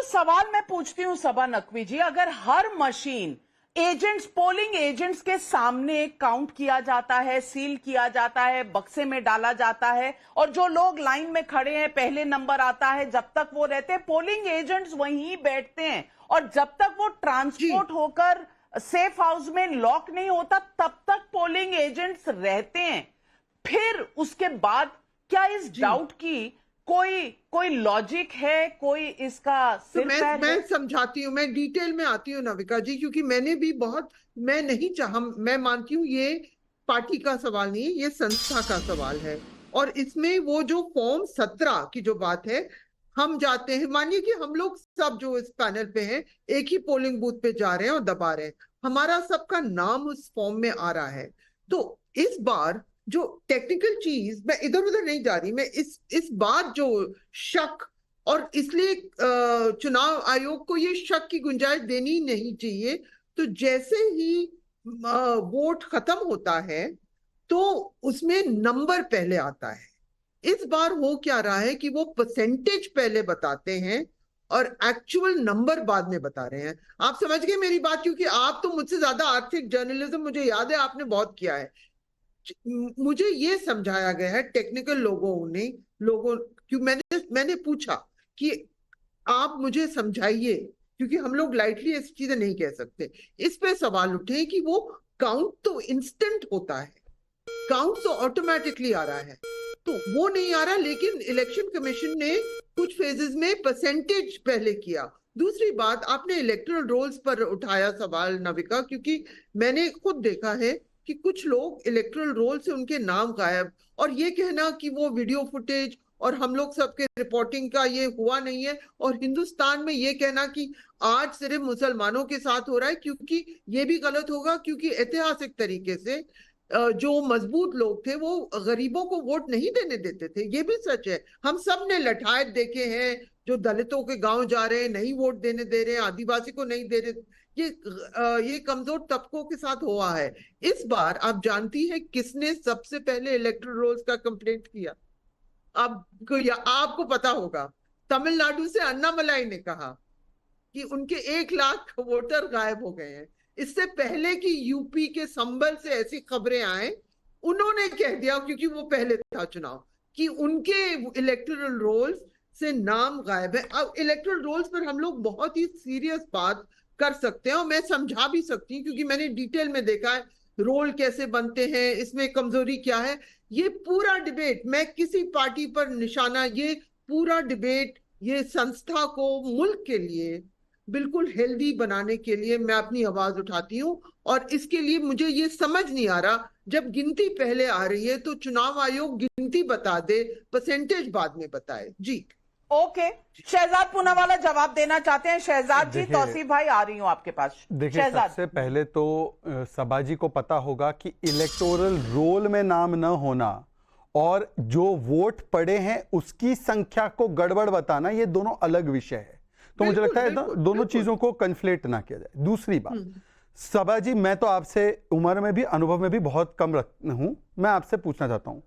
सवाल मैं पूछती हूं सबा नकवी जी, अगर हर मशीन एजेंट्स, पोलिंग एजेंट्स के सामने काउंट किया जाता है, सील किया जाता है, बक्से में डाला जाता है, और जो लोग लाइन में खड़े हैं पहले नंबर आता है, जब तक वो रहते हैं पोलिंग एजेंट्स वहीं बैठते हैं, और जब तक वो ट्रांसपोर्ट होकर सेफ हाउस में लॉक नहीं होता तब तक पोलिंग एजेंट्स रहते हैं। फिर उसके बाद क्या इस डाउट की कोई लॉजिक है, कोई इसका तो मैं समझाती हूँ, मैं डिटेल में आती हूँ नविका जी, क्योंकि मैंने भी बहुत, मैं मानती हूँ ये पार्टी का सवाल नहीं है, ये संस्था का सवाल है। और इसमें वो जो फॉर्म 17 की जो बात है, हम जाते हैं, मानिए कि हम लोग सब जो इस पैनल पे हैं एक ही पोलिंग बूथ पे जा रहे हैं और दबा रहे हैं, हमारा सबका नाम उस फॉर्म में आ रहा है। तो इस बार जो टेक्निकल चीज, मैं इधर उधर नहीं जा रही, मैं इस बार जो शक, और इसलिए चुनाव आयोग को ये शक की गुंजाइश देनी नहीं चाहिए। तो जैसे ही वोट खत्म होता है तो उसमें नंबर पहले आता है। इस बार हो क्या रहा है कि वो परसेंटेज पहले बताते हैं और एक्चुअल नंबर बाद में बता रहे हैं। आप समझ गए मेरी बात, क्योंकि आप तो मुझसे ज्यादा आर्थिक जर्नलिज्म, मुझे याद है आपने बहुत किया है। मुझे ये समझाया गया है टेक्निकल लोगों क्यों, मैंने पूछा कि आप मुझे समझाइए, क्योंकि हम लोग लाइटली ऐसी चीजें नहीं कह सकते। इस पे सवाल उठे कि वो काउंट तो इंस्टेंट होता है, काउंट तो ऑटोमेटिकली आ रहा है, तो वो नहीं आ रहा, लेकिन इलेक्शन कमीशन ने कुछ फेजेस में परसेंटेज पहले किया। दूसरी बात, आपने इलेक्टोरल रोल्स पर उठाया सवाल नविका, क्योंकि मैंने खुद देखा है कि कुछ लोग इलेक्टोरल रोल से उनके नाम गायब, और ये कहना कि वो वीडियो फुटेज और हम लोग सबके रिपोर्टिंग का ये हुआ नहीं है, और हिंदुस्तान में ये कहना कि आज सिर्फ मुसलमानों के साथ हो रहा है, क्योंकि ये भी गलत होगा, क्योंकि ऐतिहासिक तरीके से जो मजबूत लोग थे वो गरीबों को वोट नहीं देने देते थे। ये भी सच है, हम सब ने लठायत देखे हैं, जो दलितों के गांव जा रहे हैं नहीं वोट देने दे रहे हैं, आदिवासी को नहीं दे रहे, ये कमजोर तबकों के साथ हुआ है। इस बार आप जानती है किसने सबसे पहले इलेक्टोरल रोल्स का कंप्लेंट किया? आपको पता होगा, तमिलनाडु से अन्नामलाई ने कहा कि उनके 1 लाख वोटर गायब हो गए हैं। इससे पहले कि यूपी के संभल से ऐसी खबरें आए, उन्होंने कह दिया, क्योंकि वो पहले था चुनाव, कि उनके इलेक्टोरल रोल्स से नाम गायब है। अब इलेक्टोरल रोल्स पर हम लोग बहुत ही सीरियस बात कर सकते हैं, और मैं समझा भी सकती हूँ, क्योंकि मैंने डिटेल में देखा है रोल कैसे बनते हैं, इसमें कमजोरी क्या है। ये पूरा डिबेट, मैं किसी पार्टी पर निशाना, ये पूरा डिबेट, ये संस्था को मुल्क के लिए बिल्कुल हेल्दी बनाने के लिए मैं अपनी आवाज उठाती हूँ। और इसके लिए मुझे ये समझ नहीं आ रहा, जब गिनती पहले आ रही है तो चुनाव आयोग गिनती बता दे, परसेंटेज बाद में बताए। जी ओके, शहजाद पूनावाला जवाब देना चाहते हैं। शहजाद जी, तौसीफ भाई आ रही हूं आपके पास। देखिए, सबसे पहले तो सबा जी को पता होगा कि इलेक्टोरल रोल में नाम न होना और जो वोट पड़े हैं उसकी संख्या को गड़बड़ बताना, ये दोनों अलग विषय है। तो मुझे लगता है दोनों चीजों को कन्फ्लेट ना किया जाए। दूसरी बात, सबा जी, मैं तो आपसे उम्र में भी अनुभव में भी बहुत कम हूं, मैं आपसे पूछना चाहता हूं,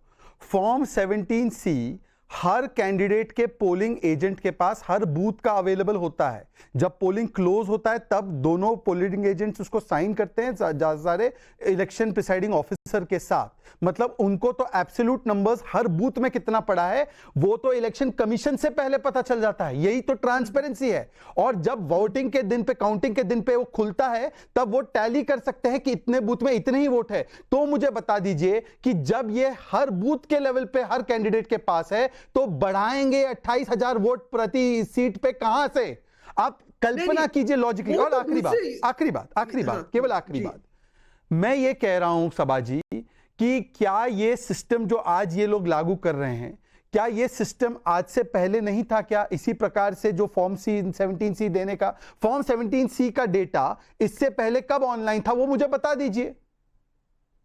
फॉर्म 17C हर कैंडिडेट के पोलिंग एजेंट के पास हर बूथ का अवेलेबल होता है। जब पोलिंग क्लोज होता है तब दोनों पोलिंग एजेंट्स उसको साइन करते हैं सारे इलेक्शन प्रिसाइडिंग ऑफिसर के साथ। मतलब उनको तो एब्सोल्यूट नंबर्स हर बूथ में कितना पड़ा है वो तो इलेक्शन कमीशन से पहले पता चल जाता है। यही तो ट्रांसपेरेंसी है। और जब वोटिंग के दिन पे, काउंटिंग के दिन पे वो खुलता है तब वो टैली कर सकते हैं कि इतने बूथ में इतने ही वोट है। तो मुझे बता दीजिए कि जब ये हर बूथ के लेवल पे हर कैंडिडेट के पास है तो बढ़ाएंगे 28,000 वोट प्रति सीट पे कहां से? आप कल्पना कीजिए लॉजिकली। और आखिरी बात, केवल आखिरी बात, मैं ये कह रहा हूं सबा जी कि क्या ये सिस्टम जो आज ये लोग लागू कर रहे हैं, क्या ये सिस्टम आज से पहले नहीं था? क्या इसी प्रकार से जो फॉर्म 17C देने का, फॉर्म 17C का डेटा इससे पहले कब ऑनलाइन था, वो मुझे बता दीजिए।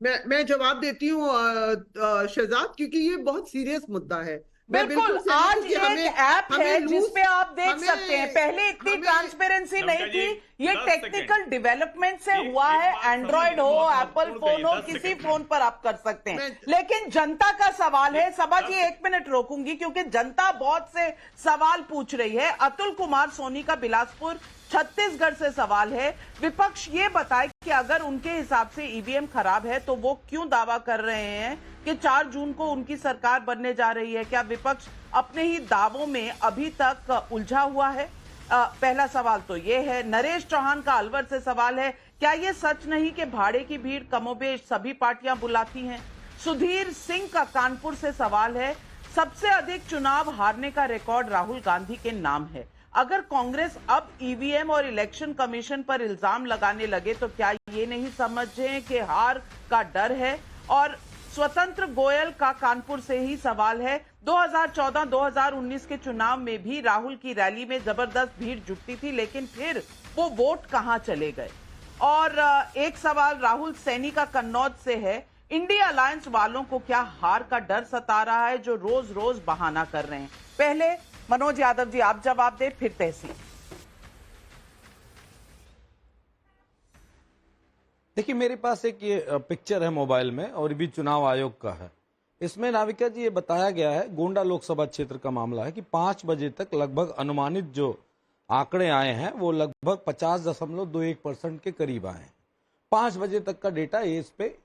मैं जवाब देती हूँ शहजाद, क्योंकि ये बहुत सीरियस मुद्दा है। मैं बिल्कुल, सहमत आज हूं कि एक ऐप है जिसपे आप देख सकते हैं, पहले इतनी हमें- ट्रांसपेरेंसी नहीं थी, ये 10 टेक्निकल डेवलपमेंट से एक हुआ है, बात एंड्रॉइड समझनी हो, बहुत एप्पल महत्वपूर्ण फोन हो, कही, 10 किसी सेकंड। फोन पर आप कर सकते हैं। मैं- लेकिन जनता का सवाल है, सभा जी 10 1 मिनट रोकूंगी क्योंकि जनता बहुत से सवाल पूछ रही है। अतुल कुमार सोनी का बिलासपुर छत्तीसगढ़ से सवाल है, विपक्ष ये बताए कि अगर उनके हिसाब से ईवीएम खराब है तो वो क्यों दावा कर रहे हैं कि 4 जून को उनकी सरकार बनने जा रही है? क्या विपक्ष अपने ही दावों में अभी तक उलझा हुआ है? पहला सवाल तो ये है। नरेश चौहान का अलवर से सवाल है, क्या ये सच नहीं कि भाड़े की भीड़ कमोबेश सभी पार्टियां बुलाती हैं? सुधीर सिंह का कानपुर से सवाल है, सबसे अधिक चुनाव हारने का रिकॉर्ड राहुल गांधी के नाम है। अगर कांग्रेस अब ईवीएम और इलेक्शन कमीशन पर इल्जाम लगाने लगे तो क्या ये नहीं समझे कि हार का डर है? और स्वतंत्र गोयल का कानपुर से ही सवाल है, 2014-2019 के चुनाव में भी राहुल की रैली में जबरदस्त भीड़ जुटती थी, लेकिन फिर वो वोट कहां चले गए? और एक सवाल राहुल सैनी का कन्नौज से है, इंडिया अलायंस वालों को क्या हार का डर सता रहा है जो रोज रोज बहाना कर रहे हैं? पहले मनोज यादव जी आप जवाब दें, फिर तहसीन। देखिए, मेरे पास एक ये पिक्चर है मोबाइल में और ये भी चुनाव आयोग का है। इसमें नाविका जी ये बताया गया है, गोंडा लोकसभा क्षेत्र का मामला है, कि 5 बजे तक लगभग अनुमानित जो आंकड़े आए हैं वो लगभग 50.21% के करीब आए हैं। 5 बजे तक का डेटा ये इस पे।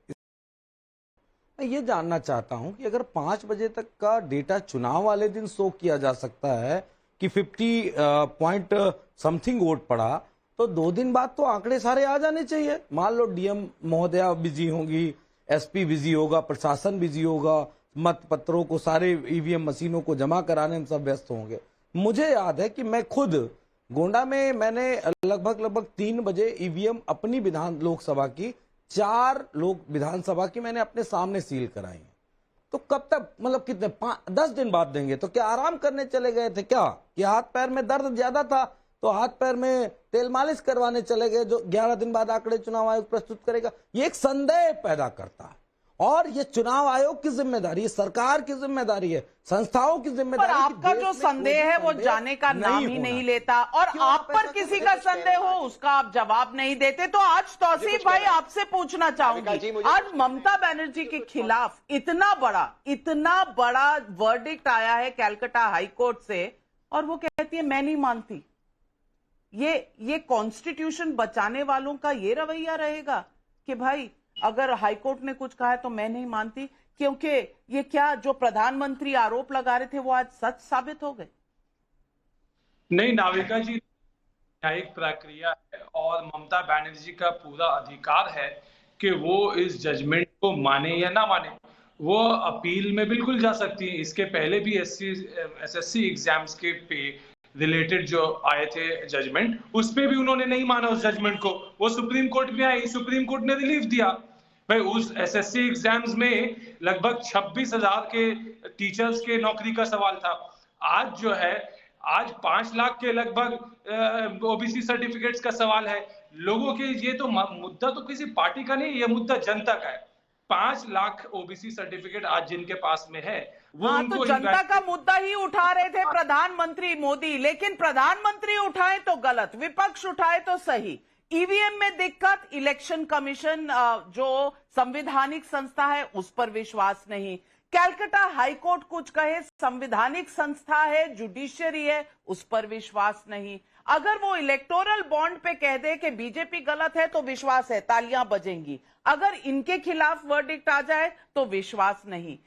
मैं ये जानना चाहता हूं कि अगर 5 बजे तक का डेटा चुनाव वाले दिन शो किया जा सकता है कि 50 पॉइंट समथिंग वोट पड़ा, तो 2 दिन बाद तो आंकड़े सारे आ जाने चाहिए। मान लो डीएम महोदया बिजी होंगी, एसपी बिजी होगा, प्रशासन बिजी होगा, मत पत्रों को, सारे ईवीएम मशीनों को जमा कराने में सब व्यस्त होंगे। मुझे याद है कि मैं खुद गोंडा में मैंने लगभग 3 बजे ईवीएम अपनी विधान लोकसभा की 4 लोक विधानसभा की मैंने अपने सामने सील कराई है। तो कब तक, मतलब कितने 10 दिन बाद देंगे? तो क्या आराम करने चले गए थे क्या? कि हाथ पैर में दर्द ज्यादा था तो हाथ पैर में तेल मालिश करवाने चले गए, जो 11 दिन बाद आंकड़े चुनाव आयोग प्रस्तुत करेगा? ये एक संदेह पैदा करता है। और ये चुनाव आयोग की जिम्मेदारी है, सरकार की जिम्मेदारी है, संस्थाओं की पर जिम्मेदारी है। आपका जो संदेह है वो जाने का नाम ही नहीं लेता, और आप पर किसी का संदेह हो उसका आप जवाब नहीं देते। तो आज तौसीफ भाई आपसे पूछना चाहूंगी, आज ममता बनर्जी के खिलाफ इतना बड़ा वर्डिक्ट आया है कैलकाटा हाईकोर्ट से, और वो कहती है मैं नहीं मानती। ये कॉन्स्टिट्यूशन बचाने वालों का ये रवैया रहेगा कि भाई अगर हाईकोर्ट ने कुछ कहा है तो मैं नहीं मानती, क्योंकि ये क्या जो प्रधानमंत्री आरोप लगा रहे थे वो आज सच साबित हो गए? नहीं नाविका जी, न्यायिक प्रक्रिया है और ममता बनर्जी का पूरा अधिकार है कि वो इस जजमेंट को माने या ना माने। वो अपील में बिल्कुल जा सकती है। इसके पहले भी एसएससी एग्जाम्स के पे रिलेटेड जो आए थे जजमेंट, उस पे भी उन्होंने नहीं माना उस जजमेंट को। वो सुप्रीम कोर्ट में आई, सुप्रीम कोर्ट ने रिलीफ दिया। भाई उस एसएससी एग्जाम्स में लगभग 26,000 के टीचर्स के नौकरी का सवाल था। आज जो है, आज 5 लाख के लगभग ओबीसी सर्टिफिकेट्स का सवाल है। लोगों के ये तो मुद्दा तो किसी पार्टी का नहीं, ये मुद्दा जनता का है। 5 लाख ओबीसी सर्टिफिकेट आज जिनके पास में है वो तो जनता का मुद्दा ही उठा रहे थे प्रधानमंत्री मोदी, लेकिन प्रधानमंत्री उठाए तो गलत, विपक्ष उठाए तो सही। ईवीएम में दिक्कत, इलेक्शन कमीशन जो संवैधानिक संस्था है उस पर विश्वास नहीं, कैलकाटा हाईकोर्ट कुछ कहे संवैधानिक संस्था है, जुडिशियरी है, उस पर विश्वास नहीं। अगर वो इलेक्टोरल बॉन्ड पे कह दे कि बीजेपी गलत है तो विश्वास है, तालियां बजेंगी। अगर इनके खिलाफ वर्डिक्ट आ जाए तो विश्वास नहीं।